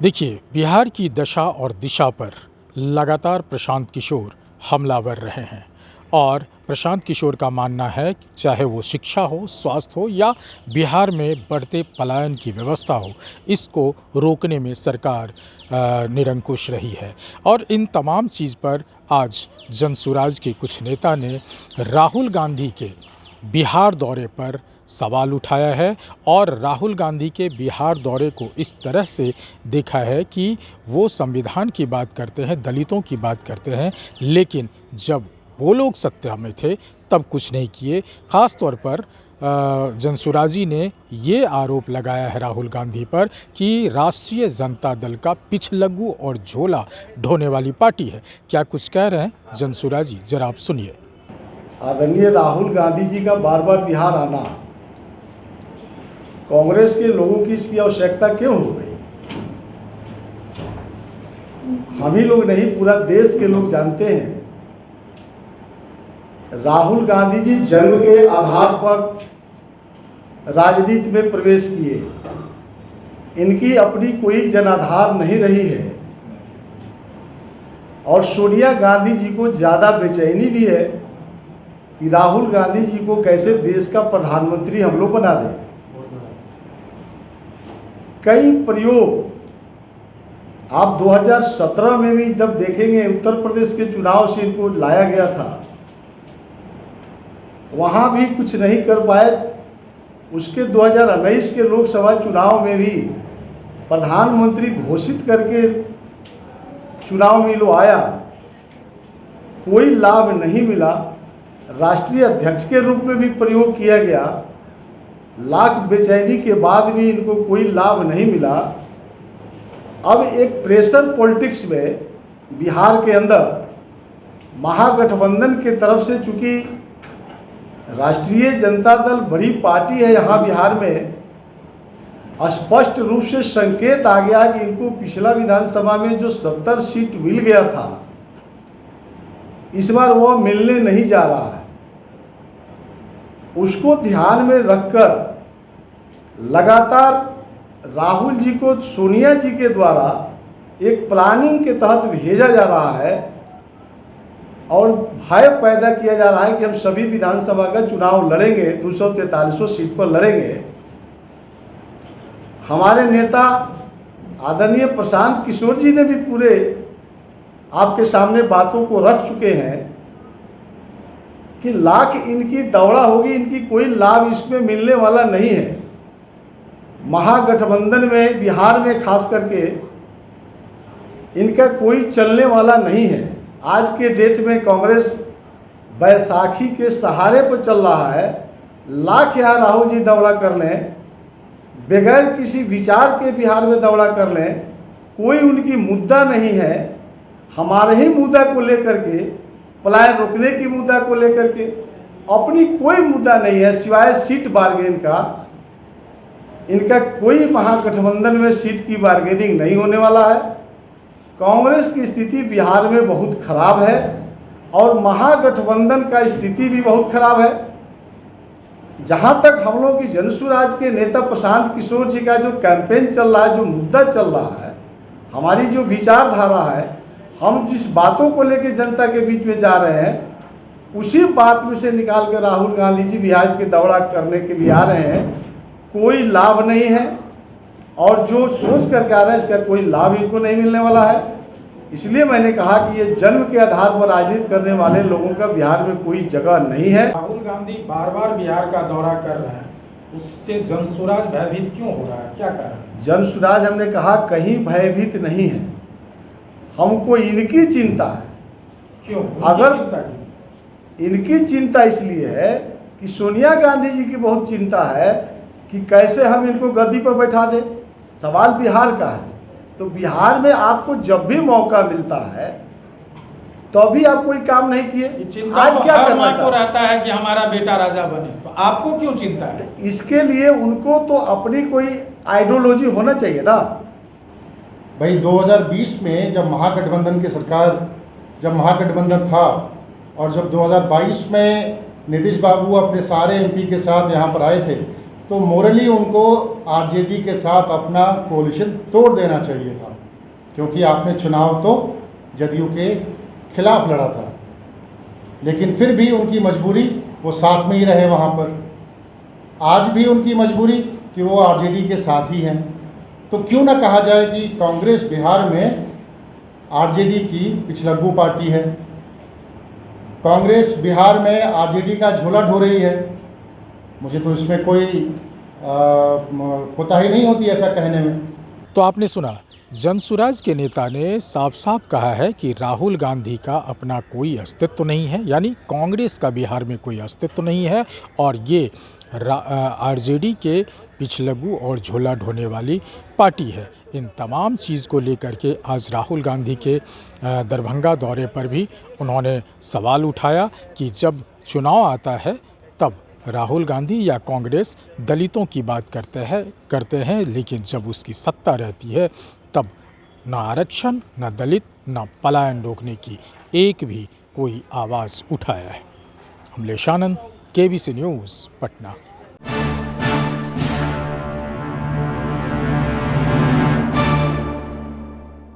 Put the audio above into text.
देखिए, बिहार की दशा और दिशा पर लगातार प्रशांत किशोर हमलावर रहे हैं और प्रशांत किशोर का मानना है कि चाहे वो शिक्षा हो, स्वास्थ्य हो या बिहार में बढ़ते पलायन की व्यवस्था हो, इसको रोकने में सरकार निरंकुश रही है। और इन तमाम चीज़ पर आज जनसुराज के कुछ नेता ने राहुल गांधी के बिहार दौरे पर सवाल उठाया है और राहुल गांधी के बिहार दौरे को इस तरह से देखा है कि वो संविधान की बात करते हैं, दलितों की बात करते हैं, लेकिन जब वो लोग सत्ता में थे तब कुछ नहीं किए। ख़ास तौर पर जनसुराजी ने ये आरोप लगाया है राहुल गांधी पर कि राष्ट्रीय जनता दल का पिछलग्गू और झोला ढोने वाली पार्टी है। क्या कुछ कह रहे हैं जनसुराजी, जरा आप सुनिए। आदरणीय राहुल गांधी जी का बार बार बिहार आना कांग्रेस के लोगों की इसकी आवश्यकता क्यों हो गई? हम ही लोग नहीं, पूरा देश के लोग जानते हैं राहुल गांधी जी जन्म के आधार पर राजनीति में प्रवेश किए। इनकी अपनी कोई जनाधार नहीं रही है और सोनिया गांधी जी को ज़्यादा बेचैनी भी है कि राहुल गांधी जी को कैसे देश का प्रधानमंत्री हम लोग बना दें। कई प्रयोग आप 2017 में भी जब देखेंगे, उत्तर प्रदेश के चुनाव से इनको लाया गया था, वहाँ भी कुछ नहीं कर पाए। उसके 2019 के लोकसभा चुनाव में भी प्रधानमंत्री घोषित करके चुनाव में लो आया, कोई लाभ नहीं मिला। राष्ट्रीय अध्यक्ष के रूप में भी प्रयोग किया गया, लाख बेचैनी के बाद भी इनको कोई लाभ नहीं मिला। अब एक प्रेशर पॉलिटिक्स में बिहार के अंदर महागठबंधन के तरफ से, चूंकि राष्ट्रीय जनता दल बड़ी पार्टी है यहाँ बिहार में, स्पष्ट रूप से संकेत आ गया कि इनको पिछला विधानसभा में जो 70 सीट मिल गया था, इस बार वो मिलने नहीं जा रहा है। उसको ध्यान में रखकर लगातार राहुल जी को सोनिया जी के द्वारा एक प्लानिंग के तहत भेजा जा रहा है और भय पैदा किया जा रहा है कि हम सभी विधानसभा का चुनाव लड़ेंगे, 243 सीट पर लड़ेंगे। हमारे नेता आदरणीय प्रशांत किशोर जी ने भी पूरे आपके सामने बातों को रख चुके हैं कि लाख इनकी दौड़ा होगी, इनकी कोई लाभ इसमें मिलने वाला नहीं है। महागठबंधन में बिहार में खास करके इनका कोई चलने वाला नहीं है। आज के डेट में कांग्रेस बैसाखी के सहारे पर चल रहा है। लाख यहाँ राहुल जी दौड़ा कर लें, बगैर किसी विचार के बिहार में दौड़ा कर लें, कोई उनकी मुद्दा नहीं है। हमारे ही मुद्दा को लेकर के, पलायन रोकने की मुद्दा को लेकर के अपनी कोई मुद्दा नहीं है सिवाय सीट बार्गेन का। इनका कोई महागठबंधन में सीट की बार्गेनिंग नहीं होने वाला है। कांग्रेस की स्थिति बिहार में बहुत खराब है और महागठबंधन का स्थिति भी बहुत खराब है। जहां तक हम लोग की जनसुराज के नेता प्रशांत किशोर जी का जो कैंपेन चल रहा है, जो मुद्दा चल रहा है, हमारी जो विचारधारा है, हम जिस बातों को लेकर जनता के बीच में जा रहे हैं, उसी बात में से निकाल कर राहुल गांधी जी बिहार के दौरा करने के लिए आ रहे हैं। कोई लाभ नहीं है और जो सोच करके आ रहे हैं इसका कोई लाभ इनको नहीं मिलने वाला है। इसलिए मैंने कहा कि ये जन्म के आधार पर राजनीति करने वाले लोगों का बिहार में कोई जगह नहीं है। राहुल गांधी बार बार बिहार का दौरा कर रहे हैं, उससे जनसुराज भयभीत क्यों हो रहा है, क्या कारण? जनसुराज हमने कहा कहीं भयभीत नहीं है, हमको इनकी चिंता है। क्यों? अगर इनकी चिंता इसलिए है कि सोनिया गांधी जी की बहुत चिंता है कि कैसे हम इनको गद्दी पर बैठा दें। सवाल बिहार का है, तो बिहार में आपको जब भी मौका मिलता है तो अभी आप कोई काम नहीं किए। आज क्या करना चाहते रहता है कि हमारा बेटा राजा बने, तो आपको क्यों चिंता है? इसके लिए उनको तो अपनी कोई आइडियोलॉजी होना चाहिए ना भाई। 2020 में जब महागठबंधन की सरकार, जब महागठबंधन था और जब 2022 में नीतीश बाबू अपने सारे एमपी के साथ यहाँ पर आए थे, तो मोरली उनको आरजेडी के साथ अपना कोलिशन तोड़ देना चाहिए था, क्योंकि आपने चुनाव तो जदयू के खिलाफ लड़ा था, लेकिन फिर भी उनकी मजबूरी वो साथ में ही रहे वहाँ पर। आज भी उनकी मजबूरी कि वो आरजेडी के साथ ही हैं। तो क्यों ना कहा जाए कि कांग्रेस बिहार में आरजेडी की पिछलग्गू पार्टी है, कांग्रेस बिहार में आरजेडी का झोला ढो रही है। मुझे तो इसमें कोई कोताही नहीं होती ऐसा कहने में। तो आपने सुना, जनसुराज के नेता ने साफ साफ कहा है कि राहुल गांधी का अपना कोई अस्तित्व नहीं है, यानी कांग्रेस का बिहार में कोई अस्तित्व नहीं है, और ये आरजेडी के पिछलग्गू और झोला ढोने वाली पार्टी है। इन तमाम चीज़ को लेकर के आज राहुल गांधी के दरभंगा दौरे पर भी उन्होंने सवाल उठाया कि जब चुनाव आता है तब राहुल गांधी या कांग्रेस दलितों की बात करते हैं, लेकिन जब उसकी सत्ता रहती है तब न आरक्षण, न दलित, न पलायन रोकने की एक भी कोई आवाज़ उठाया है। अमलेश आनंद, केबीसी न्यूज़, पटना।